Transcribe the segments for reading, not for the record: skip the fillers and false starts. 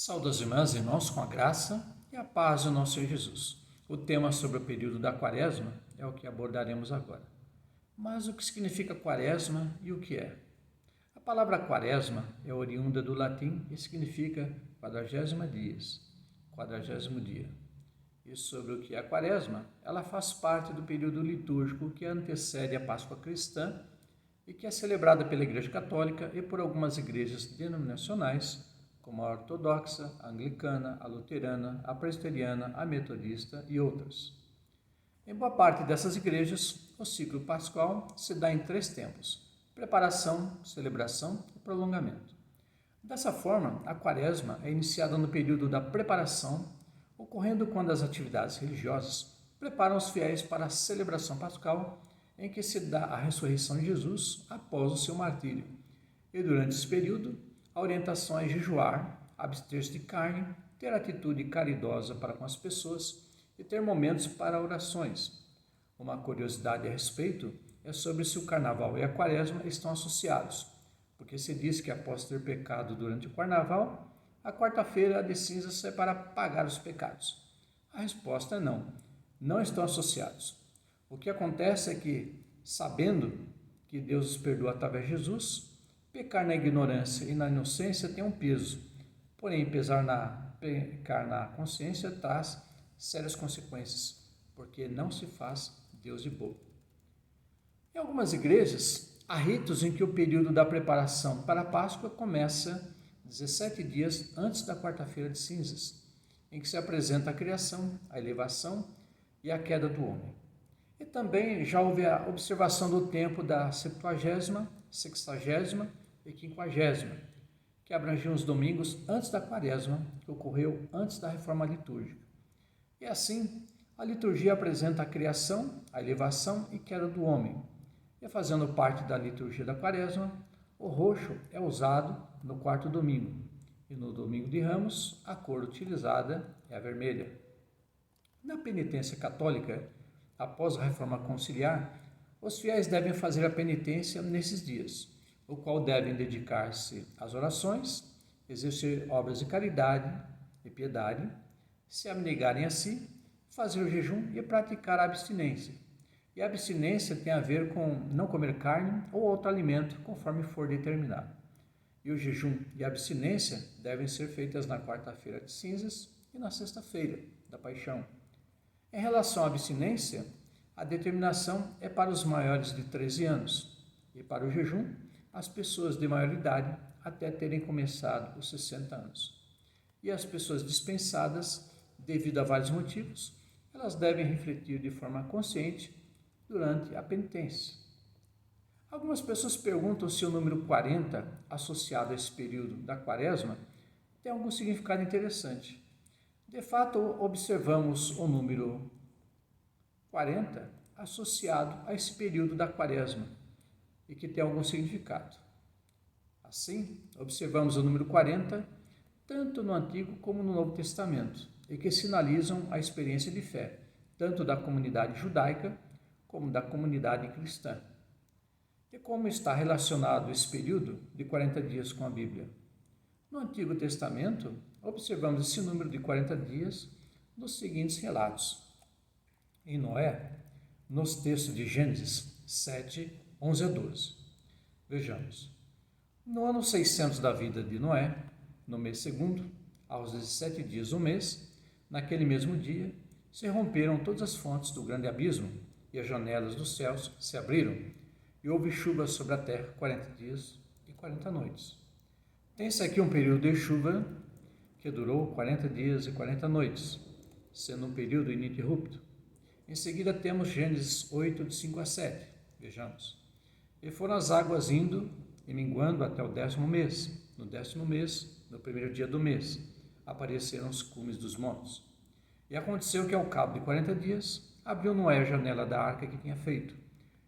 Saúde as irmãs e irmãos com a graça e a paz do nosso Senhor Jesus. O tema sobre o período da Quaresma é o que abordaremos agora. Mas o que significa Quaresma e o que é? A palavra Quaresma é oriunda do latim e significa 40 dias, 40º dia. E sobre o que é a Quaresma, ela faz parte do período litúrgico que antecede a Páscoa cristã e que é celebrada pela Igreja Católica e por algumas igrejas denominacionais, como a ortodoxa, a anglicana, a luterana, a presbiteriana, a metodista e outras. Em boa parte dessas igrejas, o ciclo pascual se dá em 3 tempos: preparação, celebração e prolongamento. Dessa forma, a Quaresma é iniciada no período da preparação, ocorrendo quando as atividades religiosas preparam os fiéis para a celebração pascal, em que se dá a ressurreição de Jesus após o seu martírio. E durante esse período, a orientação é jejuar, abster-se de carne, ter atitude caridosa para com as pessoas e ter momentos para orações. Uma curiosidade a respeito é sobre se o carnaval e a quaresma estão associados, porque se diz que após ter pecado durante o carnaval, a quarta-feira de cinzas é para pagar os pecados. A resposta é não, não estão associados. O que acontece é que, sabendo que Deus os perdoa através de Jesus, pecar na ignorância e na inocência tem um peso, porém pecar na consciência traz sérias consequências, porque não se faz Deus de bobo. Em algumas igrejas, há ritos em que o período da preparação para a Páscoa começa 17 dias antes da quarta-feira de cinzas, em que se apresenta a criação, a elevação e a queda do homem. E também já houve a observação do tempo da Septuagésima, Sexagésima e Quinquagésima, que abrangiam os domingos antes da Quaresma, que ocorreu antes da Reforma Litúrgica. E assim, a liturgia apresenta a criação, a elevação e queda do homem. E fazendo parte da liturgia da Quaresma, o roxo é usado no 4º domingo, e no domingo de Ramos, a cor utilizada é a vermelha. Na penitência católica, após a Reforma Conciliar, os fiéis devem fazer a penitência nesses dias, o qual devem dedicar-se às orações, exercer obras de caridade e piedade, se abnegarem a si, fazer o jejum e praticar a abstinência. E a abstinência tem a ver com não comer carne ou outro alimento, conforme for determinado. E o jejum e a abstinência devem ser feitas na quarta-feira de cinzas e na sexta-feira da paixão. Em relação à abstinência, a determinação é para os maiores de 13 anos e para o jejum, as pessoas de maior idade até terem começado os 60 anos. E as pessoas dispensadas, devido a vários motivos, elas devem refletir de forma consciente durante a penitência. Algumas pessoas perguntam se o número 40, associado a esse período da Quaresma, tem algum significado interessante. De fato, observamos o número 40 associado a esse período da Quaresma e que tem algum significado. Assim, observamos o número 40 tanto no Antigo como no Novo Testamento e que sinalizam a experiência de fé, tanto da comunidade judaica como da comunidade cristã. E como está relacionado esse período de 40 dias com a Bíblia? No Antigo Testamento, observamos esse número de 40 dias nos seguintes relatos. Em Noé, nos textos de Gênesis 7, 11 a 12. Vejamos. No ano 600 da vida de Noé, no mês segundo, aos 17 dias do mês, naquele mesmo dia, se romperam todas as fontes do grande abismo e as janelas dos céus se abriram, e houve chuva sobre a terra 40 dias e 40 noites. Tem-se aqui um período de chuva que durou 40 dias e 40 noites, sendo um período ininterrupto. Em seguida temos Gênesis 8, de 5 a 7. Vejamos. E foram as águas indo e minguando até o 10º mês. No 10º mês, no primeiro dia do mês, apareceram os cumes dos montes. E aconteceu que ao cabo de 40 dias, abriu Noé a janela da arca que tinha feito,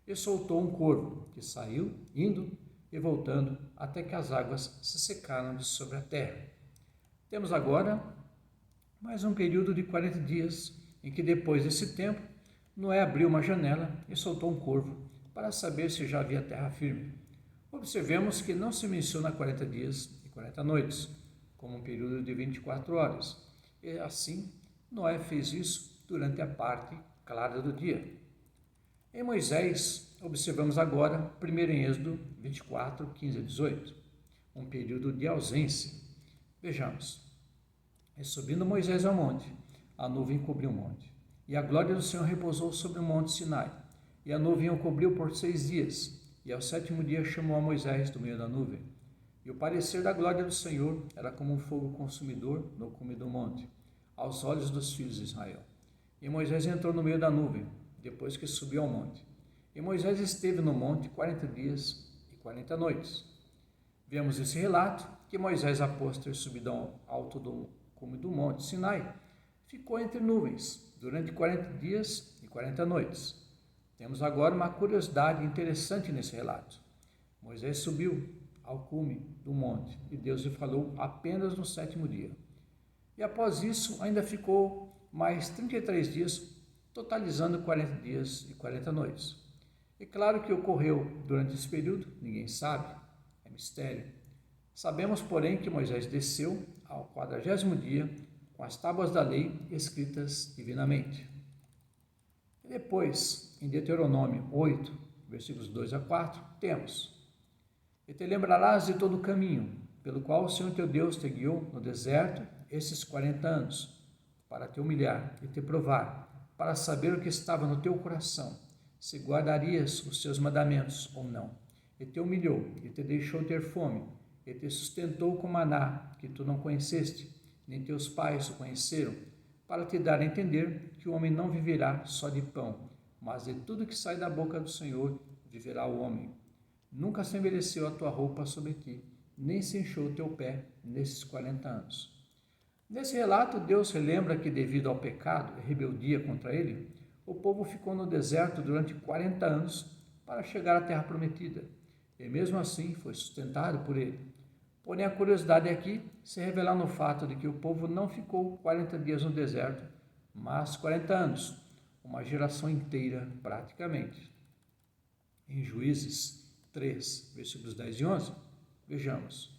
e soltou um corvo, que saiu, indo e voltando, até que as águas se secaram de sobre a terra. Temos agora mais um período de 40 dias, em que depois desse tempo, Noé abriu uma janela e soltou um corvo, para saber se já havia terra firme. Observemos que não se menciona 40 dias e 40 noites, como um período de 24 horas. E assim, Noé fez isso durante a parte clara do dia. Em Moisés, observamos agora, primeiro em Êxodo 24, 15 a 18, um período de ausência. Vejamos. E subindo Moisés ao monte, a nuvem cobriu o monte, e a glória do Senhor repousou sobre o monte Sinai, e a nuvem o cobriu por 6 dias, e ao 7º dia chamou a Moisés do meio da nuvem. E o parecer da glória do Senhor era como um fogo consumidor no cume do monte, aos olhos dos filhos de Israel. E Moisés entrou no meio da nuvem, depois que subiu ao monte. E Moisés esteve no monte 40 dias e 40 noites. Vemos esse relato que Moisés, após ter subido ao alto do cume do monte Sinai, ficou entre nuvens durante 40 dias e 40 noites. Temos agora uma curiosidade interessante nesse relato. Moisés subiu ao cume do monte e Deus lhe falou apenas no 7º dia. E após isso ainda ficou mais 33 dias, totalizando 40 dias e 40 noites. E claro que ocorreu durante esse período, ninguém sabe, é mistério. Sabemos, porém, que Moisés desceu ao 40º dia com as tábuas da lei escritas divinamente. E depois, em Deuteronômio 8, versículos 2 a 4, temos: E te lembrarás de todo o caminho pelo qual o Senhor teu Deus te guiou no deserto esses 40 anos, para te humilhar e te provar, para saber o que estava no teu coração, se guardarias os seus mandamentos ou não. E te humilhou e te deixou ter fome, e te sustentou com maná que tu não conheceste, nem teus pais o conheceram, para te dar a entender que o homem não viverá só de pão, mas de tudo que sai da boca do Senhor viverá o homem. Nunca se envelheceu a tua roupa sobre ti, nem se inchou o teu pé nesses 40 anos. Nesse relato, Deus relembra que, devido ao pecado e rebeldia contra ele, o povo ficou no deserto durante 40 anos para chegar à terra prometida, e mesmo assim foi sustentado por ele. Porém, a curiosidade aqui se revela no fato de que o povo não ficou 40 dias no deserto, mas 40 anos, uma geração inteira praticamente. Em Juízes 3, versículos 10 e 11, vejamos: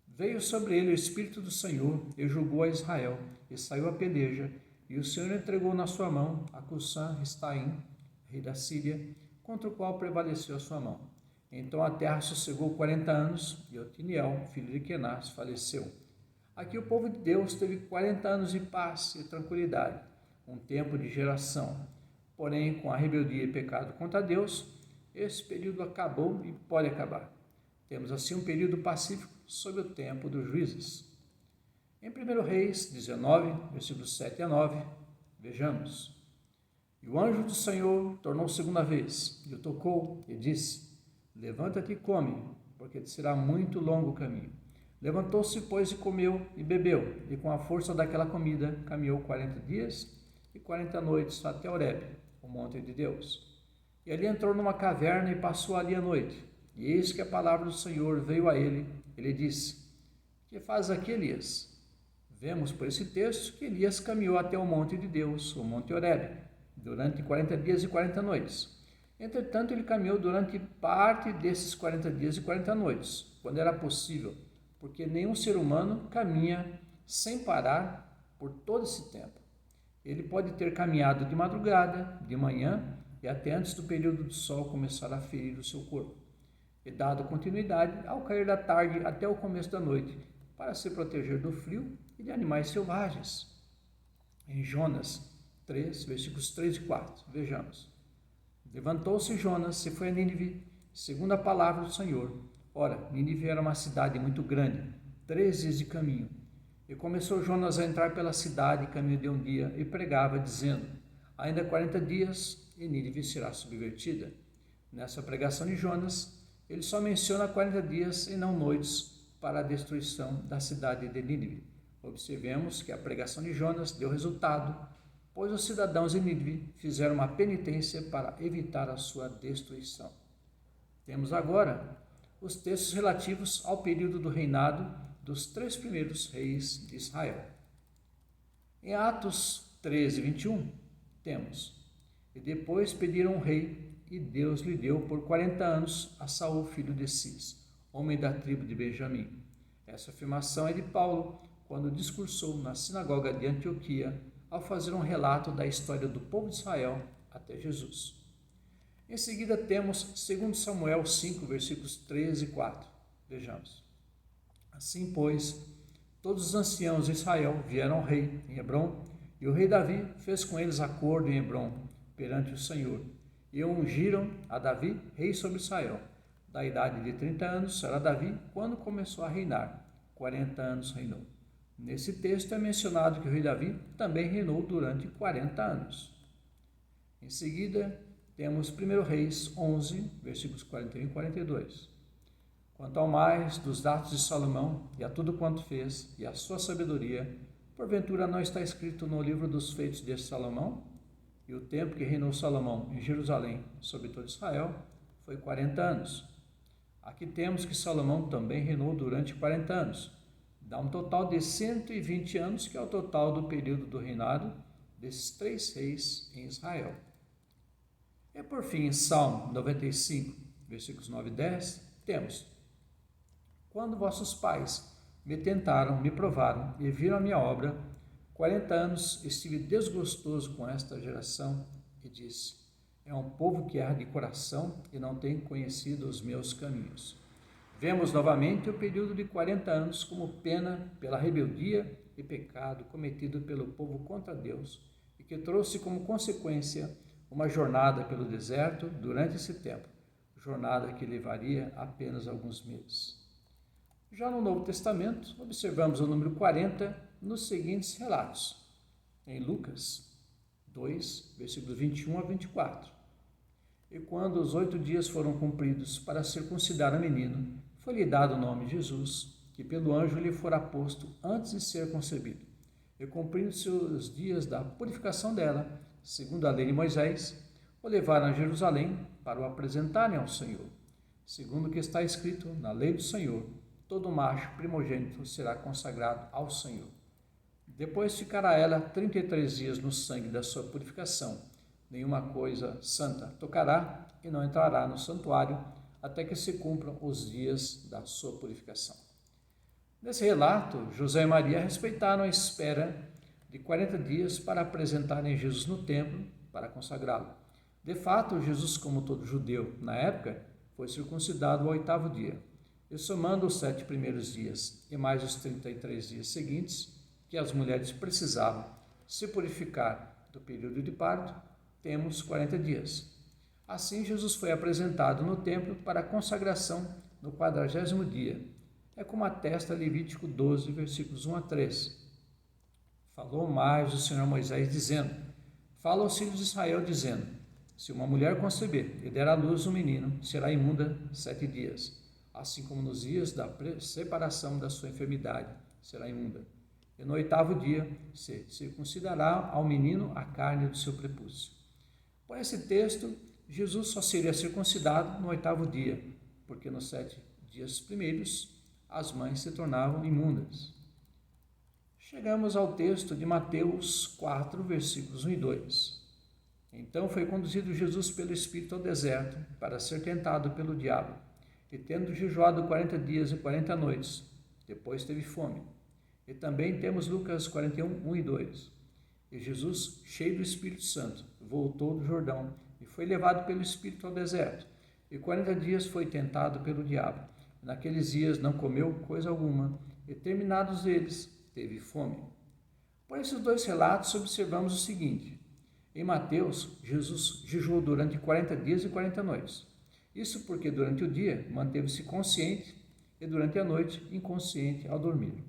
Veio sobre ele o Espírito do Senhor e julgou a Israel, e saiu a peleja, e o Senhor entregou na sua mão a Cusã-Ristaim, rei da Síria, contra o qual prevaleceu a sua mão. Então a terra sossegou 40 anos, e Otiniel, filho de Kenaz, faleceu. Aqui o povo de Deus teve 40 anos de paz e tranquilidade, um tempo de geração. Porém, com a rebeldia e pecado contra Deus, esse período acabou e pode acabar. Temos assim um período pacífico sob o tempo dos juízes. Em 1 Reis 19, versículos 7 a 9, vejamos: E o anjo do Senhor tornou segunda vez, e o tocou, e disse: Levanta-te e come, porque te será muito longo o caminho. Levantou-se, pois, e comeu e bebeu, e com a força daquela comida caminhou 40 dias e 40 noites até Horebe, o monte de Deus. E ali entrou numa caverna e passou ali a noite. E eis que a palavra do Senhor veio a ele. Ele disse: Que fazes aqui, Elias? Vemos por esse texto que Elias caminhou até o monte de Deus, o monte Horebe, durante 40 dias e 40 noites. Entretanto, ele caminhou durante parte desses 40 dias e 40 noites, quando era possível, porque nenhum ser humano caminha sem parar por todo esse tempo. Ele pode ter caminhado de madrugada, de manhã e até antes do período do sol começar a ferir o seu corpo, e dado continuidade ao cair da tarde até o começo da noite, para se proteger do frio e de animais selvagens. Em Jonas 3, versículos 3 e 4, vejamos: Levantou-se Jonas e foi a Nínive, segundo a palavra do Senhor. Ora, Nínive era uma cidade muito grande, 3 dias de caminho. E começou Jonas a entrar pela cidade, caminho de um dia, e pregava, dizendo: Ainda 40 dias, e Nínive será subvertida. Nessa pregação de Jonas, ele só menciona 40 dias e não noites para a destruição da cidade de Nínive. Observemos que a pregação de Jonas deu resultado, pois os cidadãos de Nínive fizeram uma penitência para evitar a sua destruição. Temos agora os textos relativos ao período do reinado dos 3 primeiros reis de Israel. Em Atos 13, 21, temos: E depois pediram um rei, e Deus lhe deu por 40 anos a Saul, filho de Cis, homem da tribo de Benjamim. Essa afirmação é de Paulo, quando discursou na sinagoga de Antioquia, ao fazer um relato da história do povo de Israel até Jesus. Em seguida temos 2 Samuel 5, versículos 13 e 4. Vejamos. Assim, pois, todos os anciãos de Israel vieram ao rei em Hebrom, e o rei Davi fez com eles acordo em Hebrom, perante o Senhor, e ungiram a Davi rei sobre Israel. Da idade de 30 anos era Davi quando começou a reinar. 40 anos reinou. Nesse texto é mencionado que o rei Davi também reinou durante 40 anos. Em seguida, temos 1 Reis 11, versículos 41 e 42. Quanto ao mais dos atos de Salomão, e a tudo quanto fez, e a sua sabedoria, porventura não está escrito no livro dos feitos de Salomão? E o tempo que reinou Salomão em Jerusalém sobre todo Israel foi 40 anos. Aqui temos que Salomão também reinou durante 40 anos. Dá um total de 120 anos, que é o total do período do reinado desses 3 reis em Israel. E por fim, em Salmo 95, versículos 9 e 10, temos: quando vossos pais me tentaram, me provaram e viram a minha obra, 40 anos estive desgostoso com esta geração e disse: é um povo que erra de coração e não tem conhecido os meus caminhos. Vemos novamente o período de 40 anos como pena pela rebeldia e pecado cometido pelo povo contra Deus e que trouxe como consequência uma jornada pelo deserto durante esse tempo, jornada que levaria apenas alguns meses. Já no Novo Testamento, observamos o número 40 nos seguintes relatos. Em Lucas 2, versículos 21 a 24. E quando os 8 dias foram cumpridos para circuncidar o menino, foi-lhe dado o nome Jesus, que pelo anjo lhe fora posto antes de ser concebido. E cumprindo-se os dias da purificação dela, segundo a lei de Moisés, o levaram a Jerusalém para o apresentarem ao Senhor. Segundo o que está escrito na lei do Senhor, todo macho primogênito será consagrado ao Senhor. Depois ficará ela 33 dias no sangue da sua purificação. Nenhuma coisa santa tocará e não entrará no santuário até que se cumpram os dias da sua purificação. Nesse relato, José e Maria respeitaram a espera de 40 dias para apresentarem Jesus no templo para consagrá-lo. De fato, Jesus, como todo judeu na época, foi circuncidado ao 8º dia. E somando os 7 primeiros dias e mais os 33 dias seguintes, que as mulheres precisavam se purificar do período de parto, temos 40 dias. Assim, Jesus foi apresentado no templo para a consagração no 40º dia. É como atesta Levítico 12, versículos 1 a 3. Falou mais o Senhor Moisés, dizendo: fala aos filhos de Israel, dizendo: se uma mulher conceber e der à luz um menino, será imunda 7 dias. Assim como nos dias da separação da sua enfermidade, será imunda. E no 8º dia se circuncidará ao menino a carne do seu prepúcio. Por esse texto, Jesus só seria circuncidado no 8º dia, porque nos 7 dias primeiros as mães se tornavam imundas. Chegamos ao texto de Mateus 4, versículos 1 e 2. Então foi conduzido Jesus pelo Espírito ao deserto para ser tentado pelo diabo. E tendo jejuado 40 dias e 40 noites, depois teve fome. E também temos Lucas 41, 1 e 2. E Jesus, cheio do Espírito Santo, voltou do Jordão e foi levado pelo Espírito ao deserto. E 40 dias foi tentado pelo diabo. Naqueles dias não comeu coisa alguma, e terminados eles, teve fome. Por esses 2 relatos, observamos o seguinte. Em Mateus, Jesus jejuou durante 40 dias e 40 noites. Isso porque durante o dia manteve-se consciente e durante a noite inconsciente ao dormir.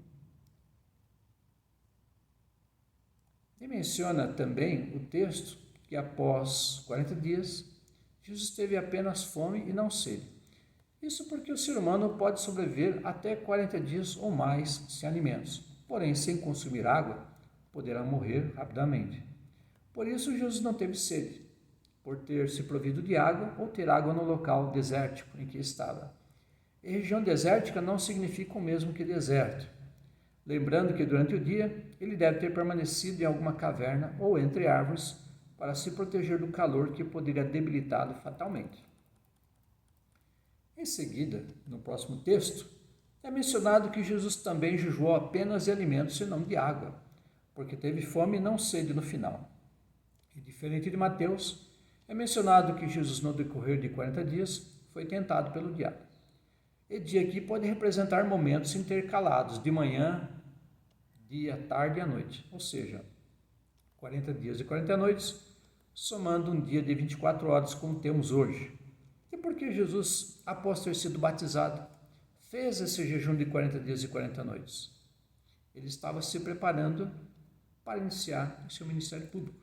E menciona também o texto que após 40 dias, Jesus teve apenas fome e não sede. Isso porque o ser humano pode sobreviver até 40 dias ou mais sem alimentos, porém sem consumir água, poderá morrer rapidamente. Por isso Jesus não teve sede, por ter se provido de água ou ter água no local desértico em que estava. E região desértica não significa o mesmo que deserto. Lembrando que durante o dia ele deve ter permanecido em alguma caverna ou entre árvores para se proteger do calor que poderia debilitá-lo fatalmente. Em seguida, no próximo texto, É mencionado que Jesus também jejuou apenas de alimentos e não de água, porque teve fome e não sede no final. E diferente de Mateus, é mencionado que Jesus, no decorrer de 40 dias, foi tentado pelo diabo. E dia aqui pode representar momentos intercalados de manhã, dia, tarde e à noite, ou seja, 40 dias e 40 noites, somando um dia de 24 horas como temos hoje. E por que Jesus, após ter sido batizado, fez esse jejum de 40 dias e 40 noites? Ele estava se preparando para iniciar o seu ministério público.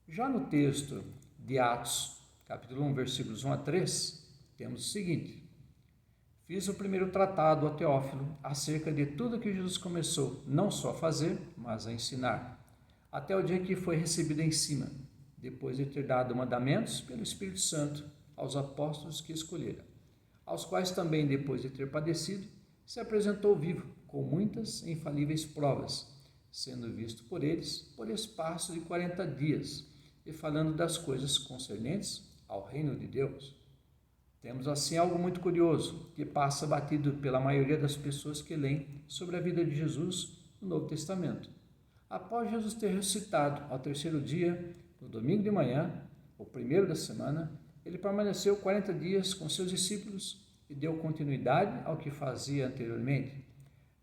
Já no texto de Atos, capítulo 1, versículos 1 a 3, temos o seguinte: fiz o primeiro tratado a Teófilo acerca de tudo que Jesus começou não só a fazer, mas a ensinar, até o dia que foi recebido em cima, depois de ter dado mandamentos pelo Espírito Santo aos apóstolos que escolhera, aos quais também, depois de ter padecido, se apresentou vivo, com muitas e infalíveis provas, sendo visto por eles por espaço de 40 dias, e falando das coisas concernentes ao reino de Deus. Temos assim algo muito curioso, que passa batido pela maioria das pessoas que leem sobre a vida de Jesus no Novo Testamento. Após Jesus ter ressuscitado ao terceiro dia, no domingo de manhã, o primeiro da semana, ele permaneceu 40 dias com seus discípulos e deu continuidade ao que fazia anteriormente.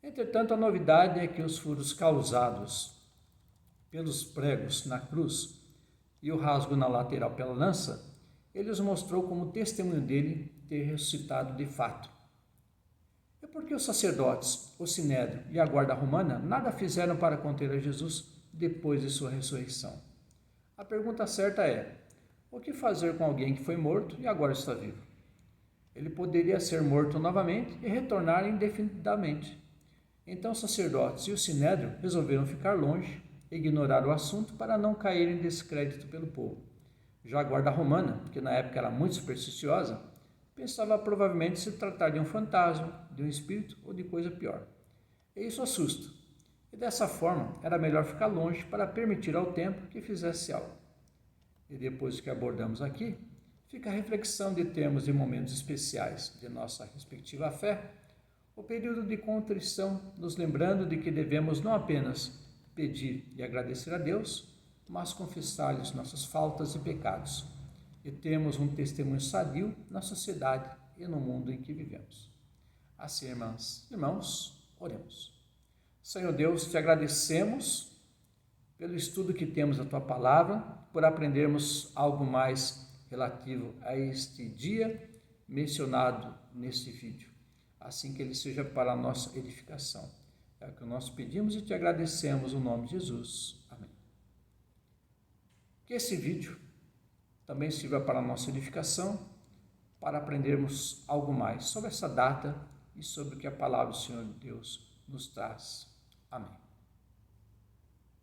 Entretanto, a novidade é que os furos causados pelos pregos na cruz e o rasgo na lateral pela lança, ele os mostrou como testemunho dele ter ressuscitado de fato. É porque os sacerdotes, o sinédrio e a guarda romana nada fizeram para conter a Jesus depois de sua ressurreição. A pergunta certa é: o que fazer com alguém que foi morto e agora está vivo? Ele poderia ser morto novamente e retornar indefinidamente. Então os sacerdotes e o sinédrio resolveram ficar longe e ignorar o assunto para não cair em descrédito pelo povo. Já a guarda romana, que na época era muito supersticiosa, pensava provavelmente se tratar de um fantasma, de um espírito ou de coisa pior. E isso assusta. E dessa forma, era melhor ficar longe para permitir ao tempo que fizesse algo. E depois que abordamos aqui, fica a reflexão de termos em momentos especiais de nossa respectiva fé, o período de contrição, nos lembrando de que devemos não apenas pedir e agradecer a Deus, mas confessar-lhes nossas faltas e pecados, e termos um testemunho sadio na sociedade e no mundo em que vivemos. Assim, irmãs e irmãos, oremos. Senhor Deus, te agradecemos pelo estudo que temos da Tua Palavra, por aprendermos algo mais relativo a este dia mencionado neste vídeo, assim que ele seja para a nossa edificação. É o que nós pedimos e te agradecemos no nome de Jesus. Amém. Que esse vídeo também sirva para a nossa edificação, para aprendermos algo mais sobre essa data e sobre o que a palavra do Senhor Deus nos traz. Amém.